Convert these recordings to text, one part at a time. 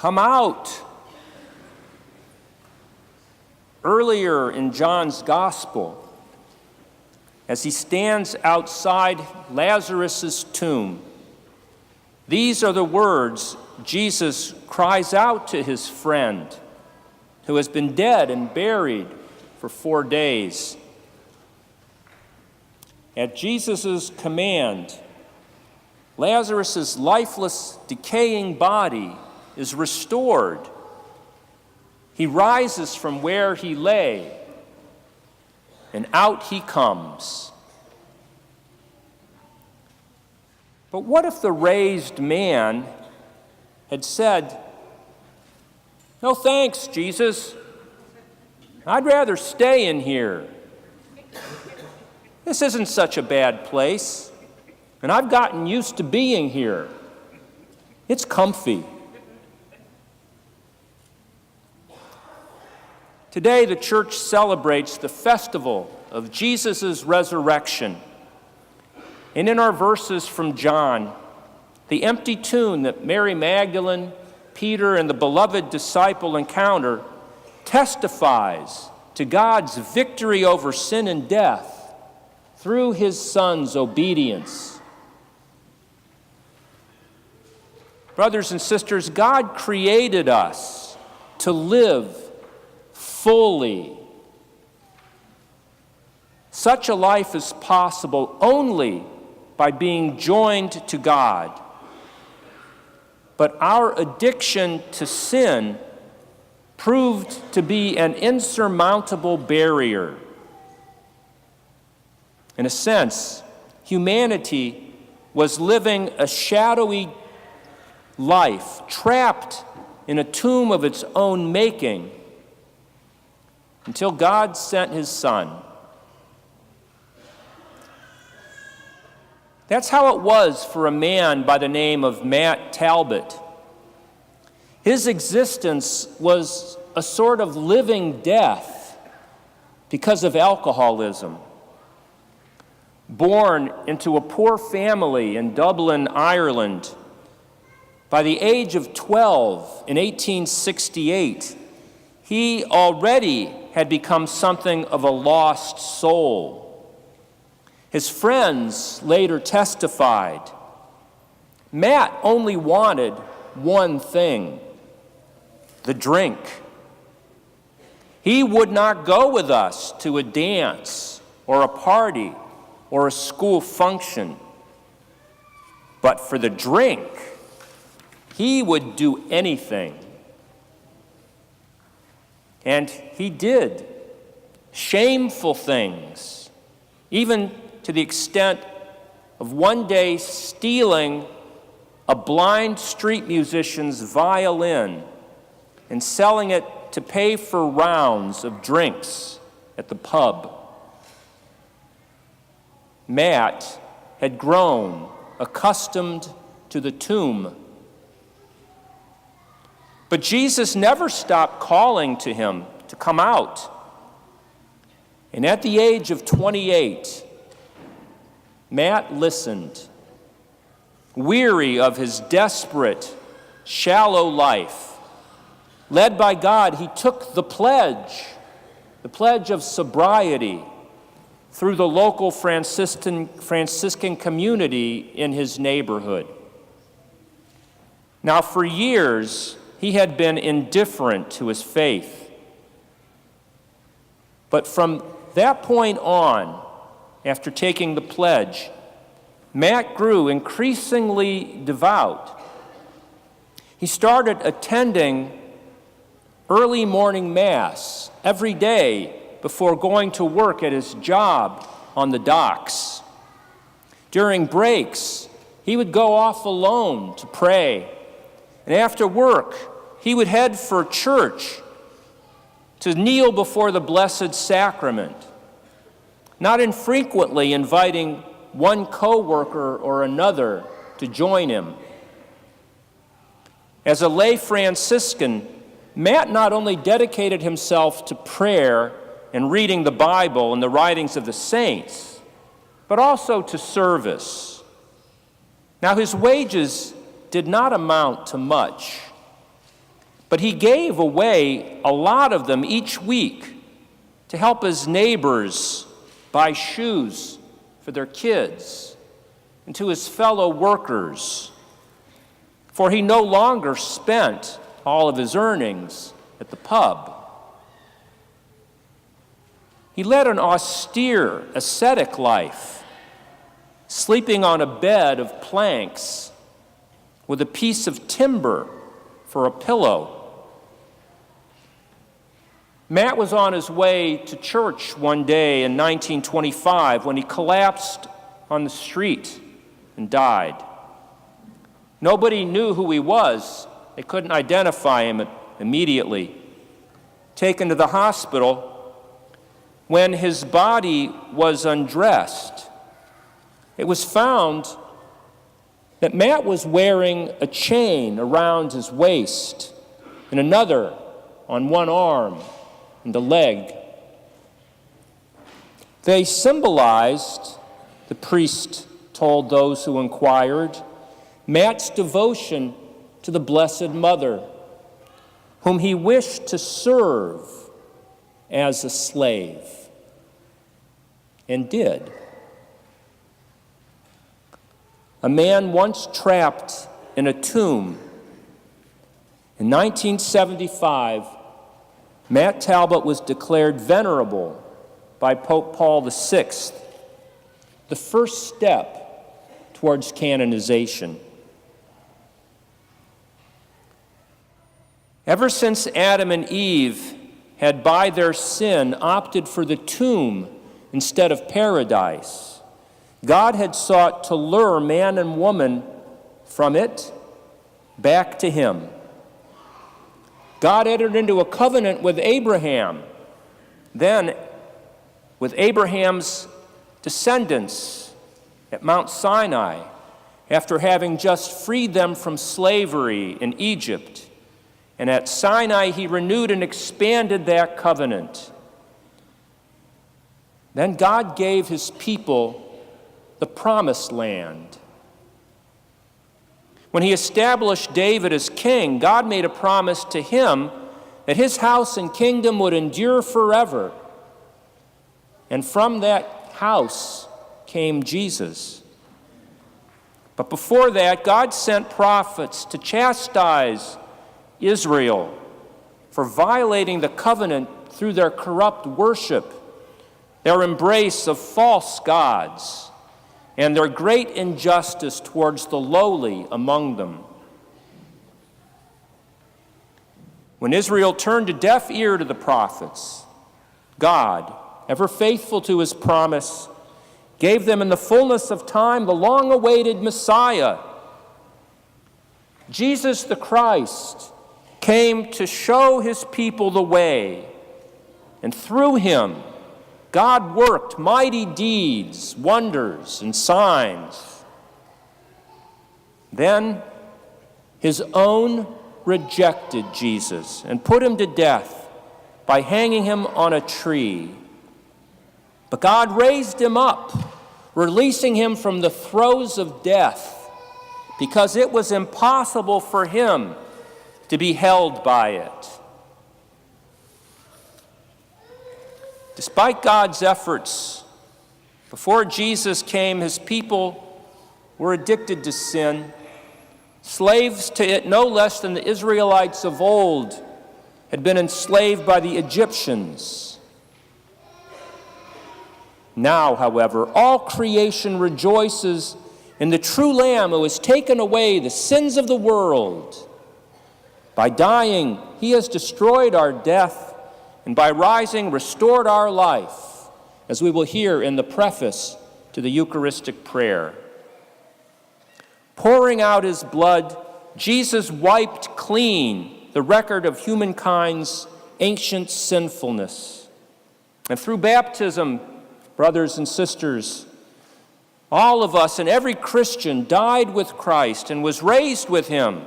Come out. Earlier in John's Gospel, as he stands outside Lazarus' tomb, these are the words Jesus cries out to his friend who has been dead and buried for 4 days. At Jesus' command, Lazarus' lifeless, decaying body is restored. He rises from where he lay, and out he comes. But what if the raised man had said, "No thanks, Jesus. I'd rather stay in here. This isn't such a bad place, and I've gotten used to being here. It's comfy." Today, the church celebrates the festival of Jesus' resurrection. And in our verses from John, the empty tomb that Mary Magdalene, Peter, and the beloved disciple encounter testifies to God's victory over sin and death through his Son's obedience. Brothers and sisters, God created us to live fully. Such a life is possible only by being joined to God. But our addiction to sin proved to be an insurmountable barrier. In a sense, humanity was living a shadowy life, trapped in a tomb of its own making, until God sent his Son. That's how it was for a man by the name of Matt Talbot. His existence was a sort of living death because of alcoholism. Born into a poor family in Dublin, Ireland, by the age of 12 in 1868, he already had become something of a lost soul. His friends later testified, Matt only wanted one thing: the drink. He would not go with us to a dance or a party or a school function. But for the drink, he would do anything. And he did shameful things, even to the extent of one day stealing a blind street musician's violin and selling it to pay for rounds of drinks at the pub. Matt had grown accustomed to the tomb. But Jesus never stopped calling to him to come out. And at the age of 28, Matt listened, weary of his desperate, shallow life. Led by God, he took the pledge of sobriety, through the local Franciscan community in his neighborhood. Now, for years, he had been indifferent to his faith. But from that point on, after taking the pledge, Matt grew increasingly devout. He started attending early morning Mass every day before going to work at his job on the docks. During breaks, he would go off alone to pray. And after work, he would head for church to kneel before the Blessed Sacrament, not infrequently inviting one co-worker or another to join him. As a lay Franciscan, Matt not only dedicated himself to prayer and reading the Bible and the writings of the saints, but also to service. Now, his wages did not amount to much, But he gave away a lot of them each week to help his neighbors buy shoes for their kids and to his fellow workers. For he no longer spent all of his earnings at the pub. He led an austere, ascetic life, sleeping on a bed of planks with a piece of timber for a pillow. Matt was on his way to church one day in 1925 when he collapsed on the street and died. Nobody knew who he was. They couldn't identify him immediately. Taken to the hospital, when his body was undressed, it was found that Matt was wearing a chain around his waist and another on one arm and a leg. They symbolized, the priest told those who inquired, Matt's devotion to the Blessed Mother, whom he wished to serve as a slave, and did. A man once trapped in a tomb. In 1975, Matt Talbot was declared venerable by Pope Paul VI, the first step towards canonization. Ever since Adam and Eve had by their sin opted for the tomb instead of paradise, God had sought to lure man and woman from it back to him. God entered into a covenant with Abraham, then with Abraham's descendants at Mount Sinai, after having just freed them from slavery in Egypt. And at Sinai, he renewed and expanded that covenant. Then God gave his people the promised land. When he established David as king, God made a promise to him that his house and kingdom would endure forever. And from that house came Jesus. But before that, God sent prophets to chastise Israel for violating the covenant through their corrupt worship, their embrace of false gods, and their great injustice towards the lowly among them. When Israel turned a deaf ear to the prophets, God, ever faithful to his promise, gave them in the fullness of time the long-awaited Messiah. Jesus the Christ came to show his people the way, and through him, God worked mighty deeds, wonders, and signs. Then his own rejected Jesus and put him to death by hanging him on a tree. But God raised him up, releasing him from the throes of death, because it was impossible for him to be held by it. Despite God's efforts, before Jesus came, his people were addicted to sin, slaves to it no less than the Israelites of old had been enslaved by the Egyptians. Now, however, all creation rejoices in the true Lamb who has taken away the sins of the world. By dying, he has destroyed our death, and by rising, restored our life, as we will hear in the preface to the Eucharistic prayer. Pouring out his blood, Jesus wiped clean the record of humankind's ancient sinfulness. And through baptism, brothers and sisters, all of us and every Christian died with Christ and was raised with him,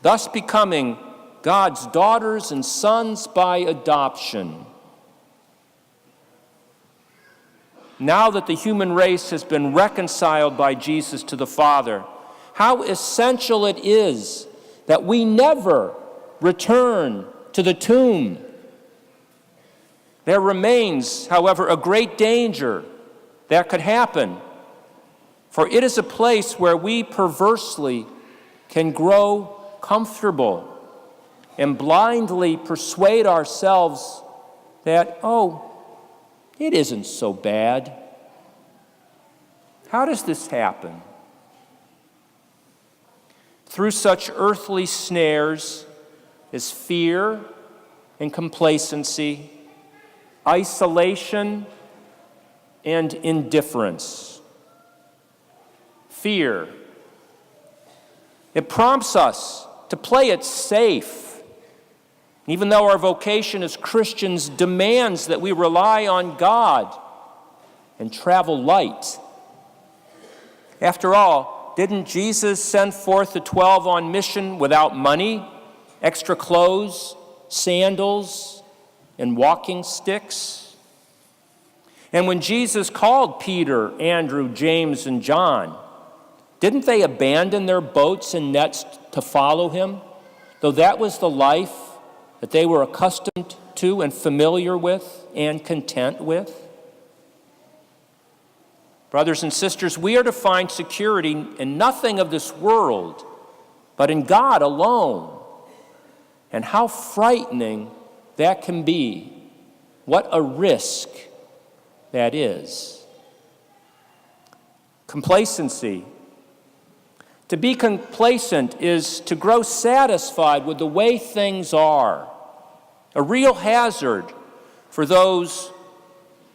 thus becoming God's daughters and sons by adoption. Now that the human race has been reconciled by Jesus to the Father, how essential it is that we never return to the tomb. There remains, however, a great danger that could happen, for it is a place where we perversely can grow comfortable and blindly persuade ourselves that, it isn't so bad. How does this happen? Through such earthly snares as fear and complacency, isolation and indifference. Fear. It prompts us to play it safe, even though our vocation as Christians demands that we rely on God and travel light. After all, didn't Jesus send forth the 12 on mission without money, extra clothes, sandals, and walking sticks? And when Jesus called Peter, Andrew, James, and John, didn't they abandon their boats and nets to follow him, though that was the life that they were accustomed to and familiar with and content with? Brothers and sisters, we are to find security in nothing of this world, but in God alone. And how frightening that can be. What a risk that is. Complacency. To be complacent is to grow satisfied with the way things are. A real hazard for those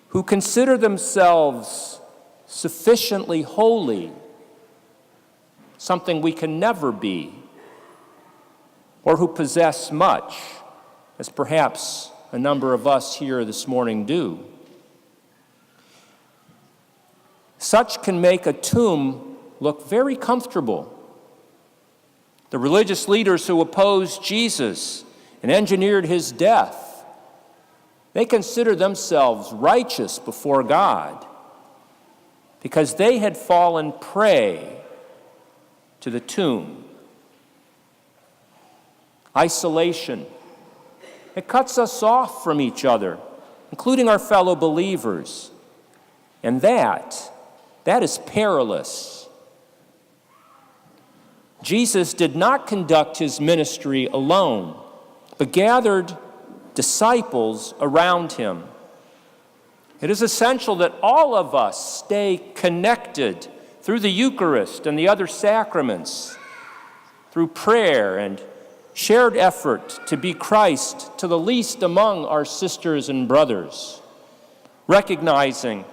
who consider themselves sufficiently holy, something we can never be, or who possess much, as perhaps a number of us here this morning do. Such can make a tomb look very comfortable. The religious leaders who opposed Jesus and engineered his death, they consider themselves righteous before God because they had fallen prey to the tomb. Isolation. It cuts us off from each other, including our fellow believers. And that is perilous. Jesus did not conduct his ministry alone, but gathered disciples around him. It is essential that all of us stay connected through the Eucharist and the other sacraments, through prayer and shared effort to be Christ to the least among our sisters and brothers, recognizing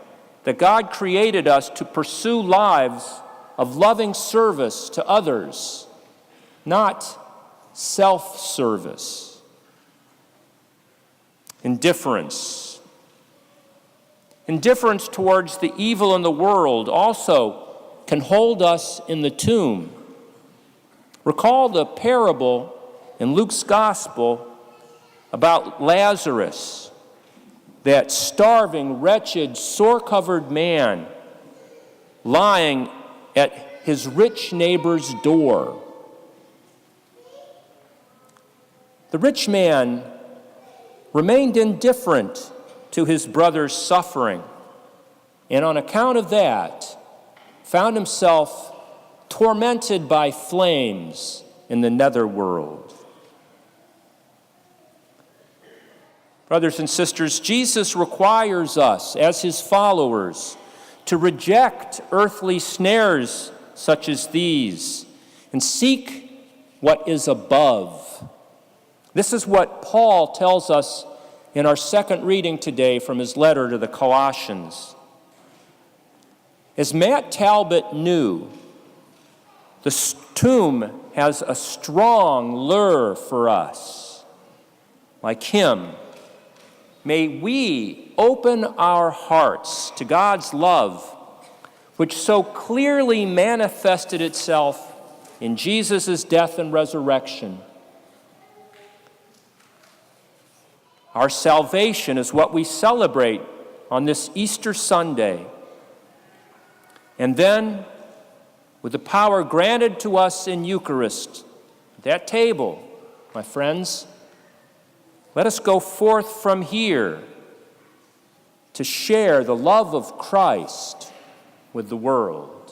that God created us to pursue lives of loving service to others, not self-service. Indifference. Indifference towards the evil in the world also can hold us in the tomb. Recall the parable in Luke's Gospel about Lazarus, that starving, wretched, sore-covered man lying at his rich neighbor's door. The rich man remained indifferent to his brother's suffering, and on account of that, found himself tormented by flames in the netherworld. Brothers and sisters, Jesus requires us, as his followers, to reject earthly snares such as these and seek what is above. This is what Paul tells us in our second reading today from his letter to the Colossians. As Matt Talbot knew, the tomb has a strong lure for us. Like him, may we open our hearts to God's love, which so clearly manifested itself in Jesus' death and resurrection. Our salvation is what we celebrate on this Easter Sunday. And then, with the power granted to us in Eucharist, that table, My friends, let us go forth from here to share the love of Christ with the world.